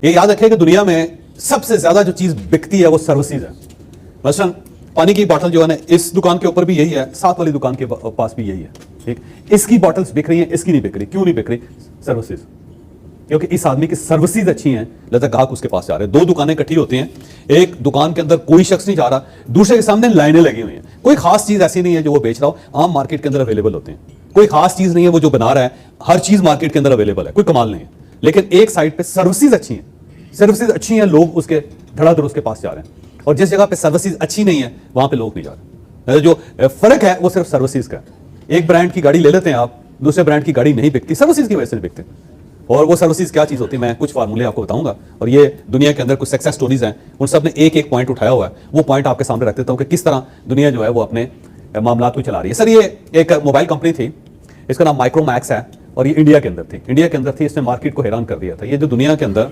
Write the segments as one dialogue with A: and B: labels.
A: ये याद रखें कि दुनिया में सबसे ज्यादा जो चीज बिकती है वो सर्विसेज है। मसलन पानी की बोतल जो है ना, इस दुकान के ऊपर भी यही है, साथ वाली दुकान के पास भी यही है। ठीक, इसकी बोतल्स बिक रही हैं, इसकी नहीं बिक रही। क्यों नहीं बिक रही? सर्विसेज। क्योंकि इस आदमी की सर्विसेज अच्छी हैं, लिहाजा ग्राहक उसके पास जा रहे हैं। दो दुकानें इकट्ठी होती हैं, एक दुकान के अंदर कोई शख्स नहीं जा रहा, दूसरे के सामने लाइनें लगी हुई हैं। कोई खास चीज ऐसी नहीं है जो वो बेच रहा हो, आम मार्केट के अंदर अवेलेबल होते हैं। कोई खास चीज नहीं है वो जो बना रहा है, हर चीज मार्केट के अंदर अवेलेबल है, कोई कमाल नहीं है। लेकिन एक साइड पे सर्विसेज अच्छी हैं, सर्विसेज अच्छी हैं, लोग उसके धड़ाधड़ उसके पास जा रहे हैं। और जिस जगह पे सर्विसेज अच्छी नहीं है वहां पे लोग नहीं जा रहे। जो फर्क है वो सिर्फ सर्विसेज का है। एक ब्रांड की गाड़ी ले लेते हैं आप, दूसरे ब्रांड की गाड़ी नहीं बिकती, सर्विसेज की वजह से नहीं बिकते। और वो सर्विसेज क्या चीज होती है, मैं कुछ फार्मूले आपको बताऊंगा, और ये दुनिया के अंदर कुछ सक्सेस स्टोरीज हैं, उन सब ने एक एक पॉइंट उठाया हुआ है। वो पॉइंट आपके सामने रख देता हूं कि किस तरह दुनिया जो है वो अपने मामला को चला रही है। सर, ये एक मोबाइल कंपनी थी, इसका नाम माइक्रोमैक्स है, और ये इंडिया के अंदर थी। इसने मार्केट को हैरान कर दिया था। ये जो दुनिया के अंदर,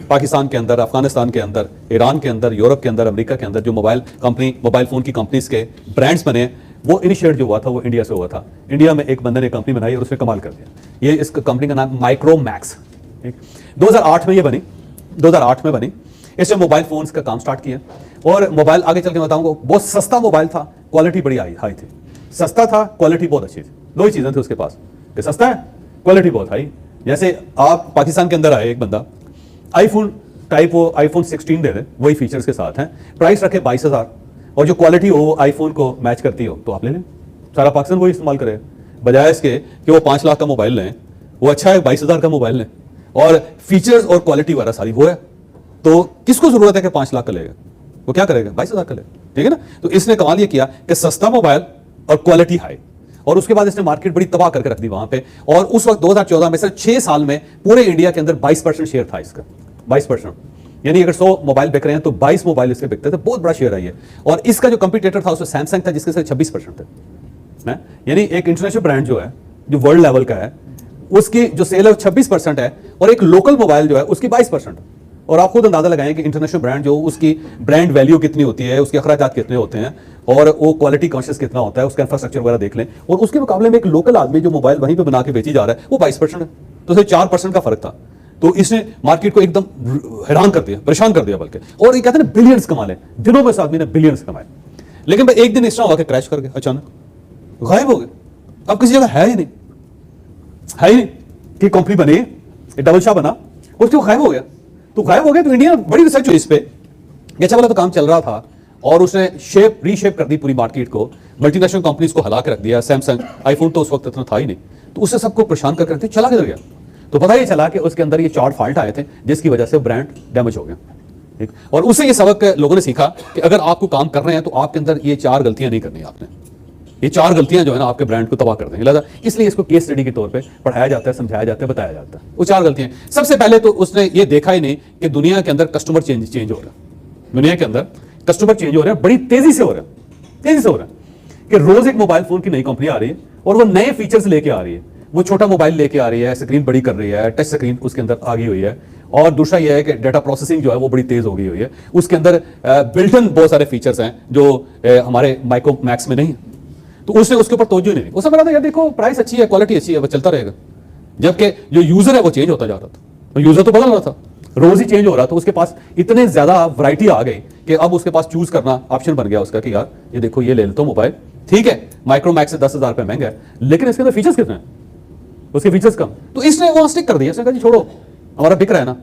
A: पाकिस्तान के अंदर, अफगानिस्तान के अंदर, ईरान के अंदर, यूरोप के अंदर, अमेरिका के अंदर जो मोबाइल फोन की कंपनीज के ब्रांड्स बने, वो इनिशिएट जो हुआ था वो इंडिया से हुआ था। इंडिया में एक बंदे ने कंपनी बनाई और उसने कमाल कर दिया। ये इस कंपनी का नाम माइक्रोमैक्स। 2008 में ये बनी, 2008 में बनी। इसने मोबाइल फोन्स का काम स्टार्ट किया, और मोबाइल आगे चल के बताऊंगा, बहुत सस्ता मोबाइल था, क्वालिटी बड़ी हाई थी। सस्ता था, क्वालिटी बहुत अच्छी थी। दो ही चीजें थी उसके पास, कि सस्ता है, क्वालिटी बहुत हाई। जैसे आप पाकिस्तान के अंदर आए, एक बंदा आईफोन टाइप वो आईफोन 16 दे दे, वही फीचर्स के साथ हैं, प्राइस रखे 22,000, और जो क्वालिटी हो आईफोन को मैच करती हो तो आप ले लें। सारा पाकिस्तान वही इस्तेमाल करे, बजाय इसके कि वो 5 लाख का मोबाइल लें। वो अच्छा है 22,000 का मोबाइल लें, और फीचर्स और क्वालिटी वगैरह सारी वो है। तो किसको जरूरत है कि 5 लाख का लेगा? वो क्या करेगा? 22,000 का लेगा। ठीक है ना? तो इसने कमाल ये किया कि सस्ता मोबाइल और क्वालिटी हाई, और उसके बाद इसने मार्केट बड़ी तबाह करके रख दी वहां पे। और उस वक्त 2014 में सिर्फ 6 साल में पूरे इंडिया के अंदर 22% शेयर था इसका। 22%, यानी अगर 100 मोबाइल बिक रहे हैं तो 22 मोबाइल इसके बिकते थे। बहुत बड़ा शेयर है ये। और इसका जो कंपटीटर था उसमें सैमसंग था, जिसके सिर्फ 26% थे। यानी एक इंटरनेशनल ब्रांड जो है, जो वर्ल्ड लेवल का है, उसकी जो सेल है 26% है, और एक लोकल मोबाइल जो है उसकी 22%। और आप खुद अंदाजा लगाएं कि इंटरनेशनल ब्रांड जो, उसकी ब्रांड वैल्यू कितनी होती है, उसके अखराजात कितने होते हैं, और वो क्वालिटी कॉन्शियस कितना होता है, उसका इंफ्रास्ट्रक्चर वगैरह देख लें। और उसके मुकाबले में एक लोकल आदमी जो मोबाइल वहीं पे बना के बेची जा रहा है वो 22% है। तो सिर्फ 4% का फर्क था। तो इसने मार्केट को एकदम हैरान कर दिया, परेशान कर दिया बल्कि। और ये कहते हैं बिलियंस कमा ले, दिनों में इस आदमी ने बिलियंस कमाए। लेकिन भाई एक दिन इस तरह हुआ कि क्रैश कर गया, अचानक गायब हो गए। अब किसी जगह है ही नहीं, है ही नहीं कि कंपनी बनी, डबल शाह बना, उसके वो गायब हो गया। तो गायब हो गया तो इंडिया बड़ी रिसर्च हुई इस पे, अच्छा वाला तो काम चल रहा था, और उसने रीशेप कर दी पूरी मार्केट को, मल्टीनेशनल कंपनीज को हिला के रख दिया। सैमसंग, आईफोन तो उस वक्त इतना था ही नहीं, तो उससे सबको परेशान करके रखते, चला किधर गया? तो पता ही चला कि उसके अंदर ये 4 फॉल्ट आए थे, जिसकी वजह से ब्रांड डैमेज हो गया। ठीक, और उससे ये सबक लोगों ने सीखा कि अगर आपको काम कर रहे हैं तो आपके अंदर ये 4 गलतियां नहीं करनी। आपने ये 4 गलतियां जो है ना आपके ब्रांड को तबाह कर देंगे। लिहाजा इसलिए इसको केस स्टडी के तौर पे पढ़ाया जाता है, समझाया जाता है, बताया जाता है। वो 4 गलतियां, सबसे पहले तो उसने ये देखा ही नहीं कि दुनिया के अंदर कस्टमर चेंज हो रहा है। दुनिया के अंदर कस्टमर चेंज हो रहे हैं, बड़ी तेजी से हो रहा है, तेजी से हो रहा है कि रोज एक मोबाइल फोन की नई कंपनी आ रही है, और वो नए फीचर्स लेके आ रही है। वो छोटा मोबाइल लेके आ रही है, स्क्रीन बड़ी कर रही है, टच स्क्रीन उसके अंदर आ गई हुई है। और दूसरा यह है कि डाटा प्रोसेसिंग जो है वो बड़ी तेज हो गई हुई है। उसके अंदर बिल्ट इन बहुत सारे फीचर्स हैं जो हमारे माइक्रोमैक्स में नहीं है। तो उसने उसके ऊपर तवज्जो नहीं दी। वो समझ रहा था यार देखो प्राइस अच्छी है, क्वालिटी अच्छी है, वो चलता रहेगा। जबकि जो यूजर है वो चेंज होता जा रहा था, तो यूजर तो बदल रहा था, रोज ही चेंज हो रहा था। उसके पास इतने ज्यादा वैरायटी आ गई कि अब उसके पास चूज करना ऑप्शन बन गया उसका कि यार ये देखो ये ले लेता हूं मोबाइल, ठीक है माइक्रोमैक्स से 10,000 रुपए महंगा है, लेकिन इसके अंदर फीचर्स कितने हैं, उसके फीचर्स कम। तो इसने वहां स्टिक कर दिया, इसने कहा जी छोड़ो, हमारा बिक रहा है ना,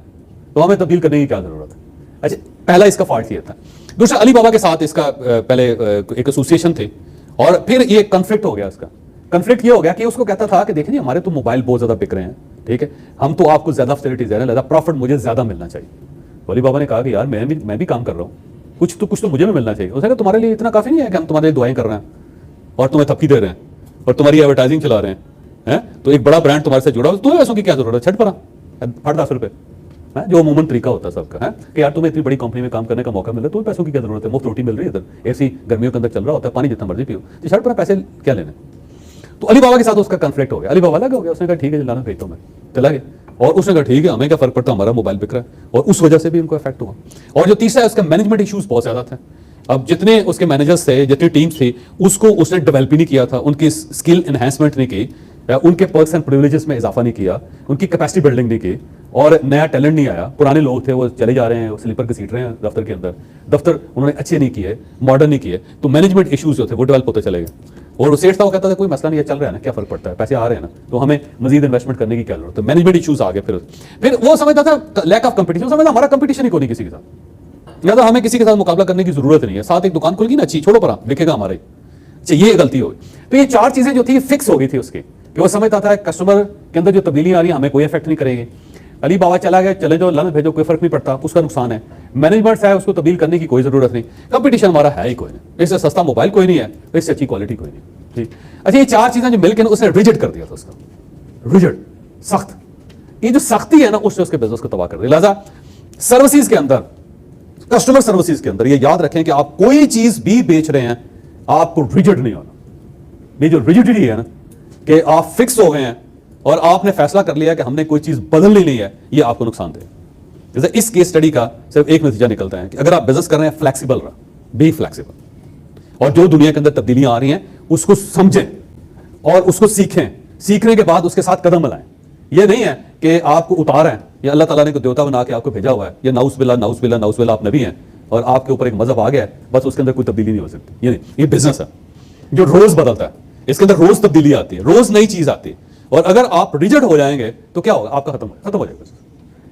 A: तो हमें तब्दील करने की क्या जरूरत है। अच्छा, पहला इसका फॉल्ट ये था। दूसरा, अली बाबा के साथ इसका पहले एक एसोसिएशन थे, और फिर ये कन्फ्लिक्ट हो गया। इसका कन्फ्लिक्ट ये हो गया कि उसको कहता था कि देखिए जी हमारे तो मोबाइल बहुत ज्यादा बिक रहे हैं, ठीक है, हम तो आपको ज्यादा फैसिलिटीज दे रहे हैं, ज्यादा प्रॉफिट मुझे ज्यादा मिलना चाहिए। अली बाबा ने कहा कि यार मैं भी काम कर रहा हूँ, कुछ तो मुझे भी मिलना चाहिए। उसने कहा तुम्हारे लिए इतना काफी नहीं है कि हम तुम्हारे लिए दुआएं कर रहे हैं और तुम्हें थपकी दे रहे हैं और तुम्हारी एडवर्टाइजिंग चला रहे हैं, तो एक बड़ा ब्रांड तुम्हारे से जुड़ा हो, तुम्हें पैसों की क्या जरूरत है, छट पड़ा फट 10 रुपए, जो अमूमन तरीका होता है सबका है कि यार तुम्हें इतनी बड़ी कंपनी में काम करने का मौका मिल रहा है, तुम्हें पैसों की क्या जरूरत है, मुफ्त रोटी मिल रही है, इधर एसी गर्मियों के अंदर चल रहा होता है, पानी जितना मर्जी पियो, तो छट पड़ा, पैसे क्या लेने। तो अली बाबा के साथ उसका कन्फ्लिक्ट हो गया। अली बाबा लगा हो गया, उसने कहा ठीक है लाना भेजता हूं मैं, चला गया। और उसने कहा ठीक है हमें क्या फर्क पड़ता, हमारा मोबाइल बिक रहा है, और उस वजह से भी उनको इफेक्ट हुआ। और जो तीसरा है उसका मैनेजमेंट इश्यूज बहुत ज्यादा थे। अब जितने उसके मैनेजर्स थे, जितनी टीम्स थी, उसको उसने डेवलप ही नहीं किया था, उनकी स्किल एनहेंसमेंट नहीं की। या उनके पर्क्स एंड प्रिविलेजेस में इजाफा नहीं किया, उनकी कैपेसिटी बिल्डिंग नहीं की, और नया टैलेंट नहीं आया। पुराने लोग थे वो चले जा रहे हैं, वो स्लीपर के सीट रहे हैं दफ्तर के अंदर, दफ्तर उन्होंने अच्छे नहीं किए, मॉडर्न नहीं किए, तो मैनेजमेंट इश्यूज जो थे वो डेवलप होते चले गए। और वो सेठ था, वो कहता था कोई मसला नहीं है, चल रहा है ना, क्या फर्क पड़ता है, पैसे आ रहे हैं ना, तो हमें मजीद इन्वेस्टमेंट करने की क्या जरूरत है। मैनेजमेंट इश्यूज आ गए। फिर वो समझता था लैक ऑफ कंपटीशन, समझता हमारा कंपटीशन ही कोई नहीं किसी के साथ, या तो हमें किसी के साथ मुकाबला करने की जरूरत नहीं है। साथ एक दुकान खुल गई ना अच्छी, छोड़ो परा बिकेगा हमारा ही। अच्छा, ये गलती हो गई। तो ये चार चीजें जो थी फिक्स हो गई थी उसकी, कि वो समझता था कस्टमर के अंदर जो तब्दीलियां आ रही हैं हमें कोई इफेक्ट नहीं करेगी। अली बाबा चला गया, चले जाओ, लानत भेजो, कोई फर्क नहीं पड़ता, उसका नुकसान है। मैनेजमेंट है, उसको तब्दील करने की कोई जरूरत नहीं। कंपटीशन हमारा है ही कोई नहीं, इससे सस्ता मोबाइल कोई नहीं है, इससे अच्छी क्वालिटी कोई नहीं। ठीक, अच्छा, ये चार चीजें जो मिलकर उसने रिजिड कर दिया था उसका, रिजिड, सख्त। ये जो सख्ती है ना, उसने उसके बिजनेस को तबाह कर दिया। लिहाजा सर्विसेज के अंदर, कस्टमर सर्विसेज के अंदर ये याद रखें कि आप कोई चीज भी बेच रहे हैं, आपको रिजिड नहीं होना। ये जो रिजिडिटी है ना, कि आप फिक्स हो गए हैं और आपने फैसला कर लिया कि हमने कोई चीज बदलनी नहीं है, ये आपको नुकसान देगा। जैसे इस केस स्टडी का सिर्फ एक नतीजा निकलता है कि अगर आप बिजनेस कर रहे हैं, फ्लेक्सिबल रहा, बी फ्लेक्सिबल, और जो दुनिया के अंदर तब्दीलियां आ रही हैं उसको समझें और उसको सीखें। सीखने के बाद उसके साथ कदम मिलाएं। ये नहीं है कि आपको उतारा है या अल्लाह ताला ने को देवता बना के आपको भेजा हुआ है, या नाउज़ बिल्लाह आप नबी हैं और आपके ऊपर एक मजहब आ गया है, बस उसके अंदर कोई तब्दीली नहीं हो सकती। ये नहीं, ये बिजनेस है जो रोज बदलता है, इसके अंदर रोज तब्दीली आती है, रोज नई चीज आती है। और अगर आप रिजिड हो जाएंगे तो क्या होगा, आपका खत्म हो जाएगा।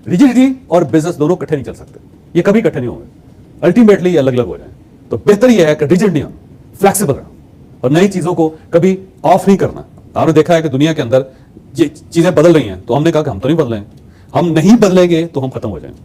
A: रिजिडिटी और बिजनेस दोनों इकट्ठे नहीं चल सकते, ये कभी इकट्ठे नहीं होंगे, अल्टीमेटली ये अलग अलग हो जाए। तो बेहतर यह है कि रिजिड नहीं होना, फ्लेक्सिबल रहना और नई चीजों को कभी ऑफ नहीं करना। आपने देखा है कि दुनिया के अंदर चीजें बदल रही हैं, तो हमने कहा कि हम तो नहीं बदलेंगे, हम नहीं बदलेंगे तो हम खत्म हो जाएंगे।